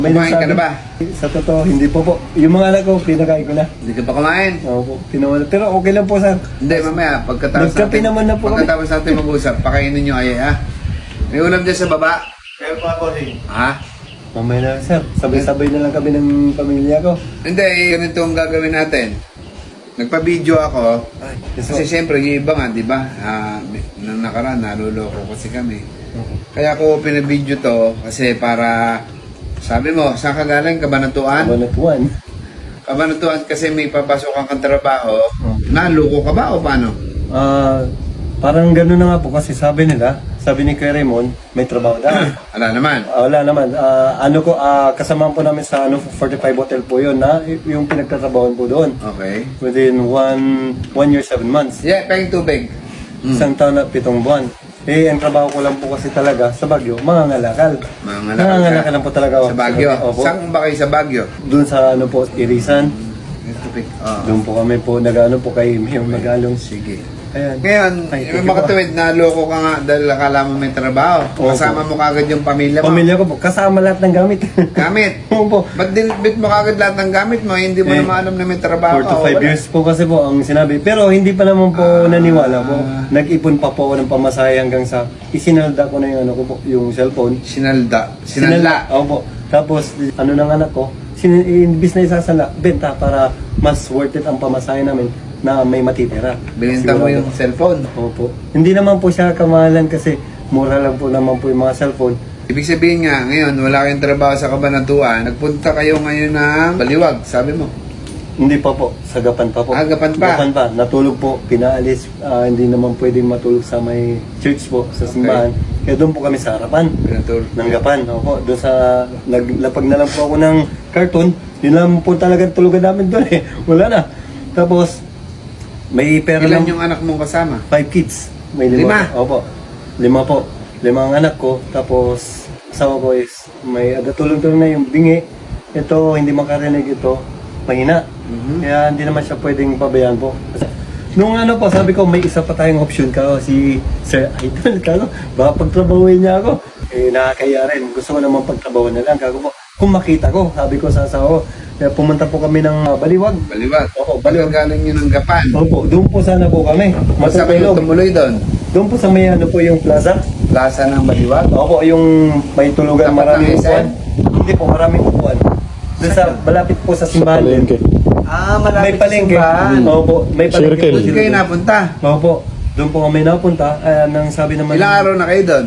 Kumain ka na ba? Sa totoo, hindi po po. Yung mga anak ko, pinakain ko na. Hindi ka pa kumain? Oo po, pinawala. Pero okay lang po, sir. Hindi, mamaya, Nagkape naman na po kami. pagkatapos natin mag-usap, pakainin nyo ay, ha? May ulam dyan sa baba. Kaya po ako, Ha? mamaya na, sir. Sabay-sabay na lang kami ng pamilya ko. Hindi, ganito ang gagawin natin. Nagpa-video ako. Ay, yes, Kasi siyempre, yung iba nga, di ba? Nang nakaraan, naluloko kasi kami. Kaya ako pinabidyo to kasi para, sabi mo, saan ka galing? Kabanatuan? Kabanatuan. Kabanatuan kasi may papasokan kang trabaho. Naluko ka ba o paano? Parang gano'n na nga po kasi sabi ni Kuya Raymond, may trabaho daw. Wala naman. Wala naman. Kasamahan po namin sa 45 hotel po yun na yung pinagtatrabahoan po doon. Okay. Within 1 year, 7 months. Yeah, pahing tubig. Isang taon na 7 buwan. Ang trabaho ko lang po kasi talaga sa Baguio, mangangalakal. Mangangalakal lang po talaga ako. Sa Baguio? Opo. Saan ba kayo sa Baguio? Doon sa Irisan. Tubig. Oh. Doon po kami po po kay Mayong Magalong. Sige. Ayan. Ngayon, Ay, may makatuwid na loko ka nga dahil akala mo may trabaho. Opo. Kasama mo kagad yung pamilya mo. Pamilya ko po, kasama lahat ng gamit. Gamit. Opo. Ba't dinbit mo kagad lahat ng gamit mo? Hindi mo naman alam na may trabaho 4 to ka. 5 years po kasi po ang sinabi. Pero hindi pa naman po naniwala po. Nag-ipon pa po ako ng pamasahe hanggang sa isinalda ko na yung yung cellphone. Sinalda. Sinalda. Opo. Tapos ng anak ko, imbis na isasala, benta para mas worth it ang pamasahe namin na may matitira. Bininta mo yung cellphone. Opo. Hindi naman po siya kamahalan kasi mura lang po naman po yung mga cellphone. Ibig sabihin nga, ngayon, wala kayong trabaho sa Kabanatuan. Nagpunta kayo ngayon ng Baliwag, sabi mo. Hindi pa po, sa Gapan pa po. Gapan pa. Gapan pa. Natulog po, pinaalis. Hindi naman pwedeng matulog sa may church po, sa simbahan. Kaya doon po kami sa harapan Pinatulog. ng Gapan. Opo, doon sa, naglapag na lang po ako ng carton. Yun lang po talagang tulugan namin doon eh. Wala na. Tapos, may pera Ilan lang. yung anak mong kasama? 5 kids. May 5? Opo. 5 po. 5 ang anak ko. Tapos, asawa ko is may tulong-tulong na yung bingi. Ito, hindi makarinig ito. Mahina. Kaya hindi naman siya pwedeng pabayaan po. Nung po, sabi ko, may isa pa tayong option ka. Si Sir Idol. Baka pagtrabahuin niya ako. Nakakaya rin. Gusto ko naman pagtrabahuin na lang. Po, kung makita ko, sabi ko sa asawa ko. Kaya pumunta po kami ng Baliwag. Baliwag. Opo, Baliwag galing yun ng Gapan. Opo, doon po sana po kami. Basta kayo Matutulog. tumuloy doon. Doon po sa may po yung plaza. Plaza ng Baliwag. Opo, yung may tulugan, Tapat maraming ng SM? upuan. Hindi po, maraming upuan. Doon sa, malapit po sa simbahan. May palengke. Opo, may palengke. Doon kayo napunta. Opo, doon po kami napunta. Nang sabi naman. Ilang araw na kayo doon?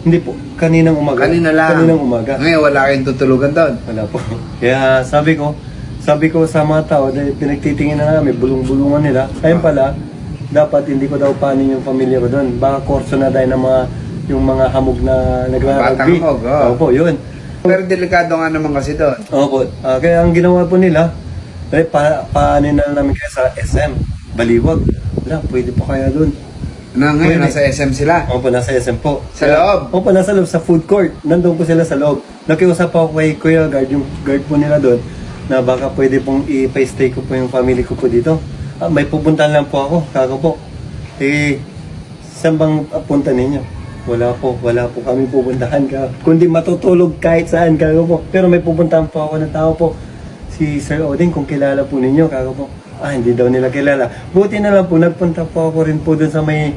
Hindi po, kaninang umaga. Kanina lang. Kaninang umaga. Ngayon wala kayong tutulugan doon. Wala po. Kaya sabi ko sa mga tao, dahil pinagtitingin na namin, bulong-bulungan nila. Ayun pala, dapat hindi ko daw panin yung pamilya ko doon. Baka korso na dahil ng yung mga hamog na nagrarugby. Batang hamog, oh. Opo, yun. Pero delikado nga naman kasi doon. Opo, kaya ang ginawa po nila, paanin na namin kayo sa SM, Baliwag. Wala, pwede po kaya doon. Ngayon, Pwede. nasa SM sila. Opo, nasa SM po. Sa loob? Opo, nasa loob, sa food court. Nandun po sila sa loob. Nakiusap ako kay Kuya Guard, yung guard po nila doon, na baka pwede pong i-stay ko po yung family ko po dito. May pupuntahan lang po ako, kako po. Saan bang punta ninyo? Wala po kami pupuntahan ka. Kundi matutulog kahit saan, kako po. Pero may pupuntahan po ako na tao po. Si Sir Odin, kung kilala po ninyo, kako po. Hindi daw nila kilala. Buti na lang po, nagpunta po ako rin po doon sa may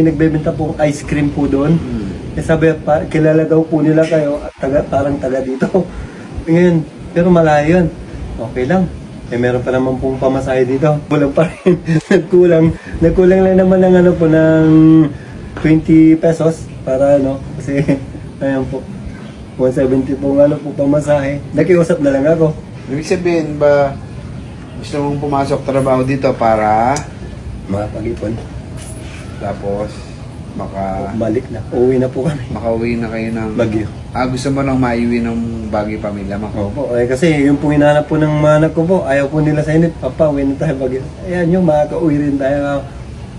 nagbebenta pong ice cream po doon. Sabi, kilala daw po nila kayo, at parang taga dito. Ngayon, pero malayo yun. Okay lang. Meron pa naman pong pamasahe dito. Kulang pa rin. Nagkulang lang naman ng ng 20 pesos para kasi ayan po. 170 po po pamasahe. Nakiusap na lang ako. Ibig sabihin ba, gusto mong pumasok trabaho dito para Makapag-ipon. tapos Balik na. Uwi na po kami. makauwi na kayo ng Baguio. gusto mo nang maiuwi ng Baguio pamilya mo? Opo, kasi yung pong hinahanap po ng mga anak ko po, ayaw po nila sa init. Papa, uwi na tayo Baguio. Ayan yung makaka-uwi rin tayo.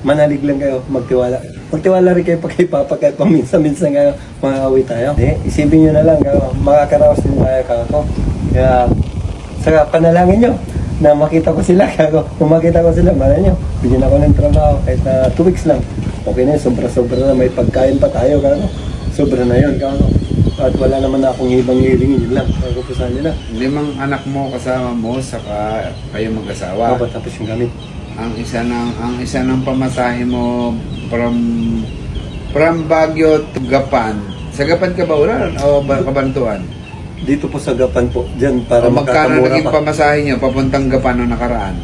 Manalig lang kayo, magtiwala. Magtiwala rin kayo pa kay Papa kahit paminsan-minsan kayo makaka-uwi tayo. Isipin nyo na lang, makakaraos din tayo kako. Kaya, saka panalangin nyo na makita ko sila kako. Kung makita ko sila, malay nyo, bigyan ako ng trabaho kahit na 2 weeks lang. Okay na yun, sobra-sobra na, may pagkain pa tayo kako. Sobra na yun kako. At wala naman na akong ibang hilingin, yun lang. Ako po sa nila. 5 anak mo kasama mo, saka kayo mag-asawa. Opo, tapos yung gamit. Ang isa ng pamasahe mo from Baguio to Gapan. Sa Gapan ka ba ulan o Kabantuan? Dito po sa Gapan po, dyan para O magkano makakamura naging pa. pamasahe niyo papuntang Gapan noong nakaraan?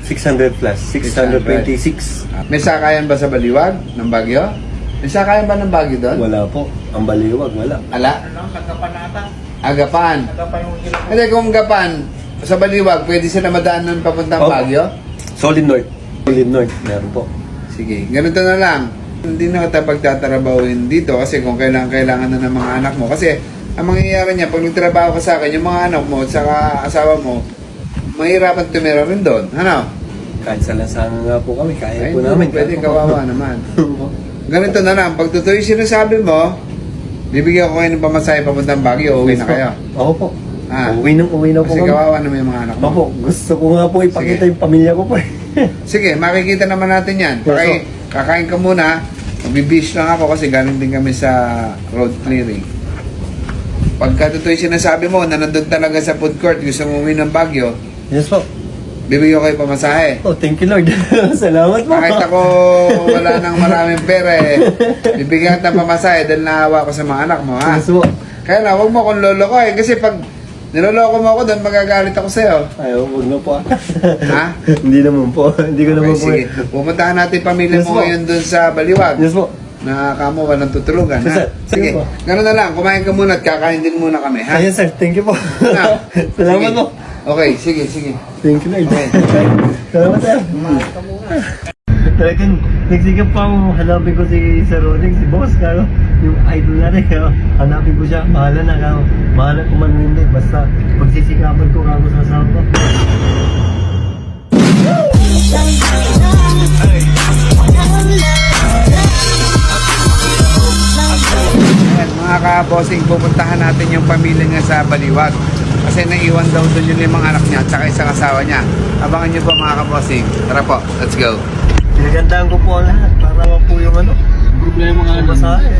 600 plus, 626. May sakayan ba sa Baliwag ng Baguio? May sakayan ba ng Baguio doon? Wala po, ang baliwag, wala. Ala? Gapan. Hindi, kung Gapan, sa Baliwag, pwede sila madaan nun papuntang Opo. Baguio? Solid North. Solid North, meron po. Sige, ganito na lang. Hindi na kita pagtatrabawin dito kasi kung kailangan na ng mga anak mo. Kasi ang mangyayari niya, pag nagtrabaho ka sa akin, yung mga anak mo at saka asawa mo, mahirapan tumira rin doon. Ano? Kahit sa lansangan nga po kami, kaya Ay, po hindi, namin. pwede Kaya po. kawawa naman. Ganito na lang, pag totoo yung sinasabi mo, bibigyan ko kayo ng pamasahe papuntang Baguio, uuwi na kayo. Ako po. Ah. Uwi na po Kasi kami. kawawa naman yung mga anak mo. Opo, gusto ko nga po ipakita Sige. yung pamilya ko po eh. Sige, makikita naman natin yan. Kakain ka muna. Magbibis lang ako kasi galing din kami sa road clearing. Pagka totoo yung sinasabi mo na nandun talaga sa food court, gusto mo umuwi ng Baguio, Yes po. bibigyan ko kayo pamasahe. Oh, thank you Lord. Salamat po. Kahit ako wala nang maraming pera eh, bibigyan kita ng pamasahe dahil naawa ko sa mga anak mo, ha? Yes po. Kaya na, huwag mo akong loloko eh. Kasi pag niloloko mo ako doon, magagalit ako sa'yo. Ay, huwag na po. Ha? Hindi naman po. Hindi ko naman Okay, po. sige. Pumuntahan natin yung pamilya Yes mo po. ngayon doon sa Baliwag. Yes po. Na kamo walang tutulugan, Yes, ha? sir. Sige, Sige po. gano'n na lang. Kumain ka muna at kakain din muna kami, ha? Ayun sir, thank you po. Ha? Salamat Sige. po. Okay, sige, sige. Thank you Lord. Okay. Salamat sir. Talagang nagsigap pa ako, hanapin ko si Sir Roding, si Boss, kaya yung idol natin, kaya hanapin ko siya, bahala na kaya, bahala kung man hindi, basta pagsisikapan ko kako sa asawa ko. Ayan, mga ka-bossing, pupuntahan natin yung pamilya niya sa Baliwag. Kasi naiwan daw doon yung 5 anak niya at saka isang asawa niya. Abangan niyo po mga ka-bossing. Tara po, let's go. Pinagandaan ko po ang lahat, para lang po yung ano, Problema nga nun, Basahe.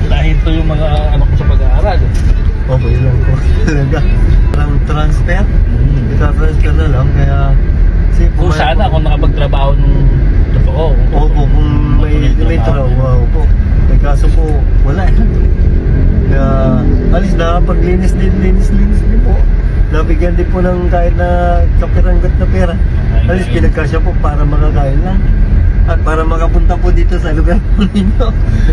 dahil to yung mga anak ko sa pag-aaral. okay lang po. Talaga, parang transfer, ita-transfer na lang, kaya, kasi Kung sana kung nakapagtrabaho nung totoo. opo, kung may trabaho po. Eh, kaso po, wala eh. Kaya, alis na, paglinis din po. Nabigyan din po ng kahit na kapiranggat na pera. Alis, pinagkasya po para makakain lang. At para makapunta po dito sa lugar po ninyo.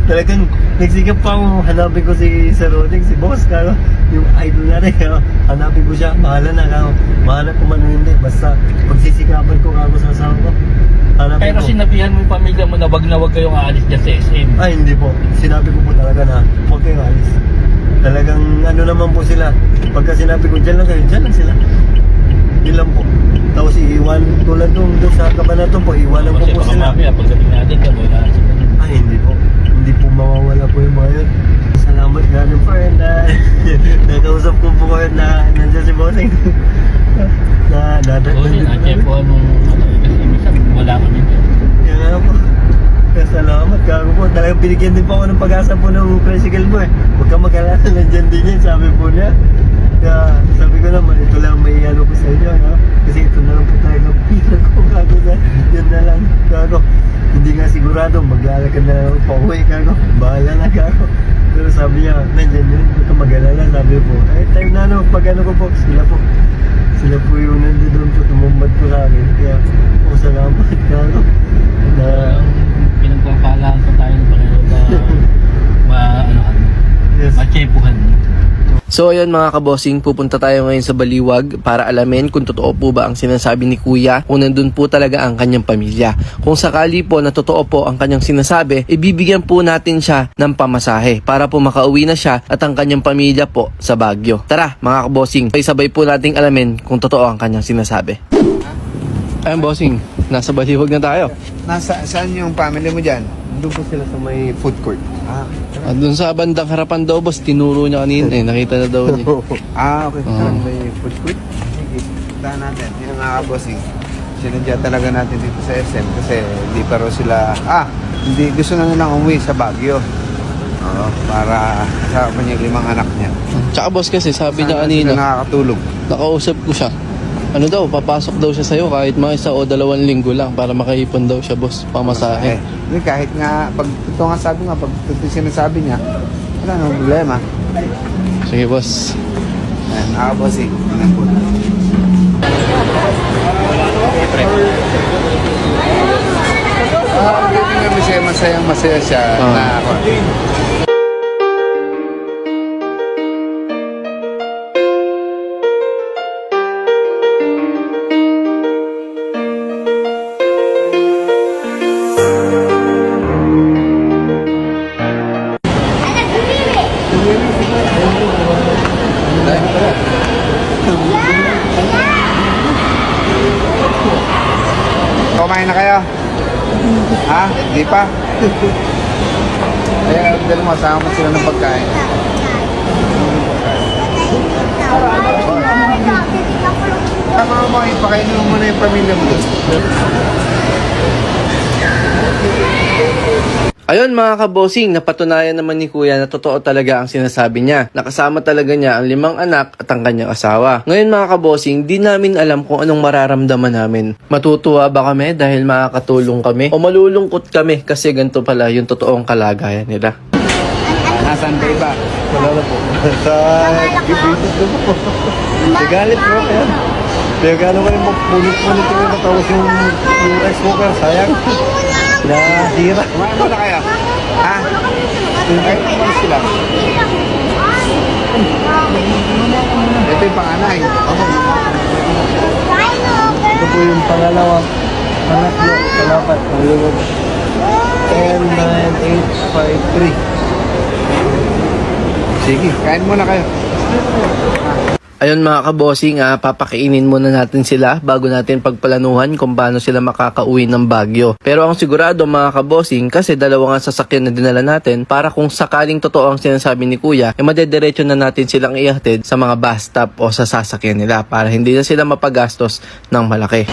Talagang nagsigap pa ako, hanapin ko si Sir Roding, si Boss, kaya yung idol natin, kaya hanapin ko siya, bahala na kaya, bahala kung man hindi, basta pagsisikapan ko kako sa asawa ko. Hanapin Pero ko. sinabihan mo yung pamilya mo na wag kayong aalis dyan sa SM. Ay, hindi po. Sinabi ko po talaga na huwag kayong alis. Talagang ano naman po sila. Pagka sinabi ko, dyan lang kayo, dyan lang sila. Yun lang po. Tapos iiwan, tulad doon sa Kabanatong po, iwanan ko Kasi po baka sila. mamaya pagdating natin ka, wala si Ay, hindi po. Hindi po mawawala po yung mga yun. Salamat nga rin po yun na nakausap ko po kayo na nandiyan si Bossing. Oo, yun, at po nung kasi minsan wala ka dito. Kaya nga po. Kaya salamat. Kaya po, talagang binigyan din po ako ng pag-asa po ng tricycle mo eh. Huwag ka mag-alala, nandyan din yan, sabi po niya. Kaya sabi ko naman, ito lang may ano ko sa inyo, no? Kasi ito na lang po tayo ng pila ko, kago na, yun na lang, kago. Hindi nga sigurado, maglalakad na lang pa uwi, kago. Bahala na, kago. Pero sabi niya, nandyan yun, huwag ka mag-alala, sabi po. Ay, time na ano, pag ano ko po, sila po yung nandun po, tumumad ko sa akin. Kaya, salamat, kago. Na, Pinagpapalaan ko tayo ng Panginoon na yes. matyepuhan. So ayun mga kabossing, pupunta tayo ngayon sa Baliwag para alamin kung totoo po ba ang sinasabi ni Kuya, kung nandun po talaga ang kanyang pamilya. Kung sakali po na totoo po ang kanyang sinasabi, ibibigyan po natin siya ng pamasahe para po makauwi na siya at ang kanyang pamilya po sa Baguio. Tara mga kabossing, sabay po nating alamin kung totoo ang kanyang sinasabi. Ayun bossing, nasa Baliwag na tayo. Saan yung family mo dyan? Doon po sila sa may food court. At dun sa bandang harapan daw boss, tinuro niya kanina nakita na daw niya. Okay. Oo. Saan may food court? Sige, puntahan natin. Yung mga bossing. Sinadya talaga natin dito sa SM kasi hindi pa raw sila... hindi, gusto na nilang umuwi sa Baguio. Oo, para kasama niya yung 5 anak niya. Tsaka boss kasi sabi niya Saan kanina, sila nakakatulog? nakausap ko siya. Ano daw, papasok daw siya sa'yo kahit mga 1 o 2 linggo lang para makaipon daw siya boss, pamasahe. Hindi, kahit nga, pag ito nga sabi nga, pag ito sinasabi niya, wala nang problema. Sige boss. Ayan, bossing. Tingnan po. Hindi nga masaya siya na ako. Kumain na kayo? Ha? Di pa? Kaya dahil mo, sama mo sila ng pagkain. Tama mo, ipakainin mo muna yung pamilya mo doon. Ayun mga kabosing, napatunayan naman ni Kuya na totoo talaga ang sinasabi niya. Nakasama talaga niya ang 5 anak at ang kanyang asawa. Ngayon mga kabosing, di namin alam kung anong mararamdaman namin. Matutuwa ba kami dahil makakatulong kami? O malulungkot kami kasi ganito pala yung totoong kalagayan nila? Nasaan ba iba? Wala na po. Sa gibisit ko po. Nagalit po kaya. Kaya gano'n kayo punit-punit yung matapos yung rice cooker. Sayang. Nasira. Kumain muna kayo. Ha? Kahit umalis sila. Ito yung panganay. Ito po yung pangalawa. Anak mo, kalapat. Ang lulog. 10, 9, 8, 5, 3. Sige, kain muna kayo. Ayun mga kabosing, papakainin muna natin sila bago natin pagplanuhan kung paano sila makakauwi ng Baguio. Pero ang sigurado mga kabosing, kasi 2 nga sasakyan na dinala natin para kung sakaling totoo ang sinasabi ni Kuya, madediretso na natin silang ihatid sa mga bus stop o sa sasakyan nila para hindi na sila mapagastos ng malaki.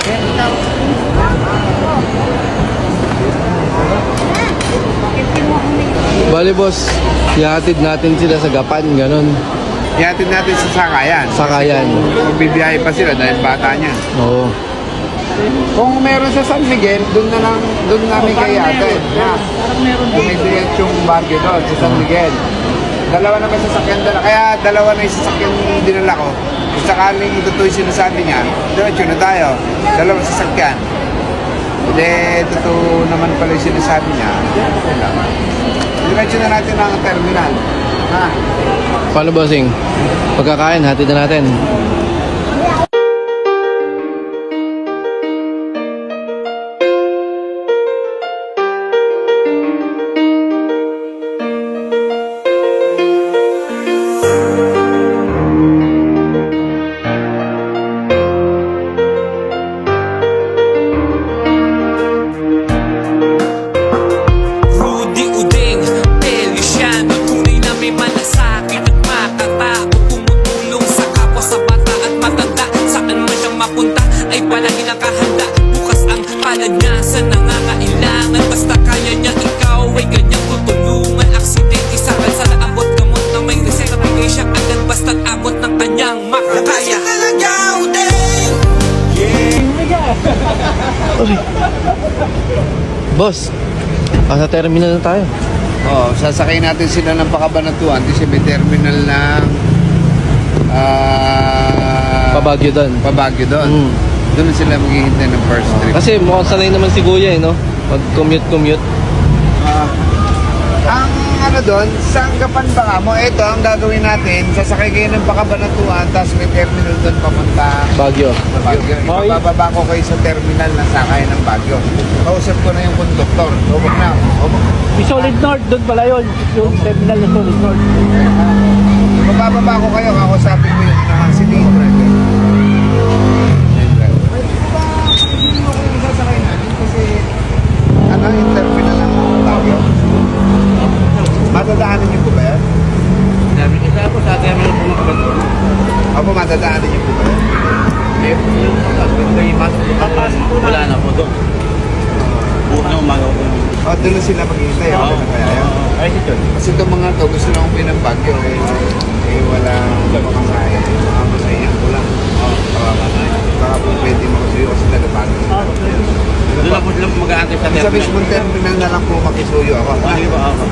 Bali boss, ihatid natin sila sa Gapan, ganun. Ihatid natin sa sakayan. Sakayan. Kung bibiyahe pa sila dahil bata niya. Oo. Kung meron sa San Miguel, doon namin kayo ihatid. Dumidiret yung Baguio doon sa San Miguel. 2 naman sasakyan dala. Kaya 2 na yung sasakyan dinala ko. Kung sakaling ito yung sinasabi niya, diretso na tayo. 2 sasakyan. Hindi, totoo naman pala yung sinasabi niya. Diretso na natin ang terminal. Ha? Paano bossing? Pagkakain, hatid na natin. Rudy Udeng, Feliciano, tunay na may malasakit at makatao, tumutulong sa kapwa, sa bata at matanda. Saan man siyang mapunta ay palagi nakahanda. Bukas ang palad niya sa nangangailangan. Basta kaya niya, ikaw ay ganyang tutulungan. Aksidente sa kalsada, abot gamot na may reseta. Bigay siya agad basta't abot ng kanyang makakaya. Boss, sa terminal na tayo. Oo, sasakay natin sila ng Pakabanatuan. Kasi may terminal ng Pabagyo doon. Pabagyo doon. Mm. Doon sila maghihintay ng first trip. Kasi mukhang sanay naman si Kuya no? Pag-commute. Ang ano doon, sa Gapan ba ka mo? Ito, ang gagawin natin, sasakay kayo ng Pakabanatuan, tapos may terminal doon papunta Baguio. sa Baguio. Ibababa ko kayo sa terminal na sakay ng Baguio. Kausap ko na yung konduktor. Hubog na. Hubog. Yung Solid North, doon pala yun. Yung terminal ng Solid North. Mabababa ko kayo, kausapin mo yung city driver. Hindi ko yung sasakay natin kasi ano yung terminal ng Baguio. Matadaanan niyo po ba yan? Sabi niya sa ako, sa terminal po makabanto. Opo, matadaanan niyo po ba yan? Wala na po doon. Buong na umaga ko. O, doon na sila maghihintay. Okay na kaya yan? Ay, si Chon. Kasi itong mga to, gusto lang umuwi ng Baguio. Wala makakain. Masaya ko lang. Baka po pwede makasuyo kasi taga-Baguio. Doon lang po sila mag-aantay sa Sa mismong terminal na lang po makisuyo ako.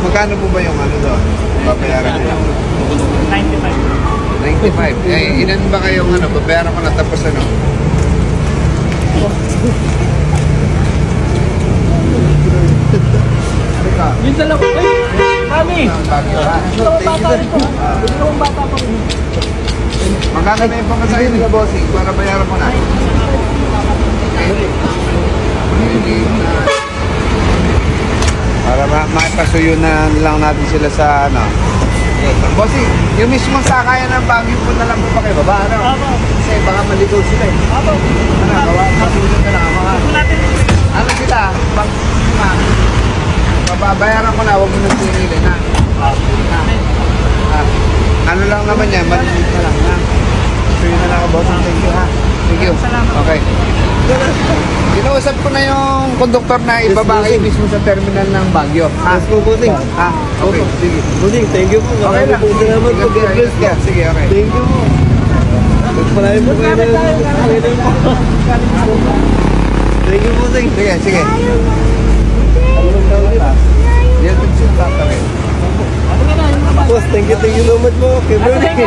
Magkano po ba yung ano doon? Babayaran niyo? 95. Eh, ilan ba kayong ano? Babayaran ko na tapos ano? Yung dalawa ko. Ay, mami! Baguio ha? Bata rin po. Yung bata pa ko. Magkano na yung pamasahin nila, bossing? Para bayaran ko na. Para maipasuyo na lang natin sila sa ano. Bossing, yung mismo sakayan ng Baguio po na lang po pa kayo baba, ano? Kasi baka maligaw sila eh. Ano, masusunod na lang. Ano sila? Babayaran ko na, huwag mo nang pinili na. Ano lang naman yan, maliit na lang na. Suyo na lang ako, bossing. Thank you ha. Thank you. Okay. Kinausap ko na yung konduktor na ibaba kayo mismo sa terminal ng Baguio. Yes po, bossing. Okay, sige. Bossing, thank you po. Okay lang. Salamat po. God bless po. Sige, okay. Thank you po. Magpalain po kayo na. Thank you, bossing. Sige, sige. Yan din siya tatawin. Boss, thank you so much po. Okay, bro. Sige.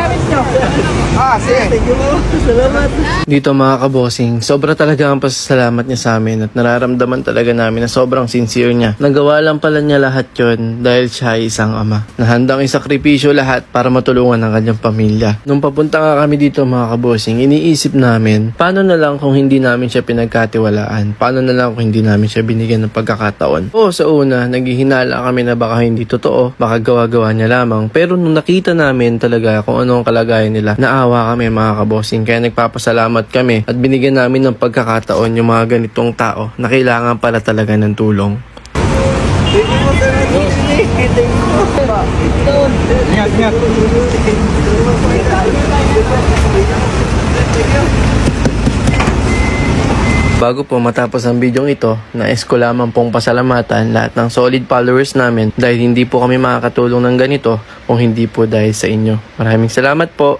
Thank you po. Salamat. Dito mga kabosing, sobra talaga ang pasasalamat niya sa amin at nararamdaman talaga namin na sobrang sincere niya. Nagawa lang pala niya lahat yon dahil siya ay isang ama na handang isakripisyo lahat para matulungan ang kanyang pamilya. Nung papunta nga kami dito mga kabosing, iniisip namin, paano na lang kung hindi namin siya pinagkatiwalaan? Paano na lang kung hindi namin siya binigyan ng pagkakataon? Oo, sa una, naghihinala kami na baka hindi totoo, baka gawa-gawa niya lamang. Pero nung nakita namin talaga kung ano ang kalagayan nila, naawa kami mga kabosing. Kaya nagpapasalamat kami at binigyan namin ng pagkakataon yung mga ganitong tao na kailangan pala talaga ng tulong. Thank you po, sir. Thank you po. Ingat. Bago po matapos ang bidyong ito, nais ko lamang pong pasalamatan lahat ng solid followers namin dahil hindi po kami makakatulong ng ganito kung hindi po dahil sa inyo. Maraming salamat po.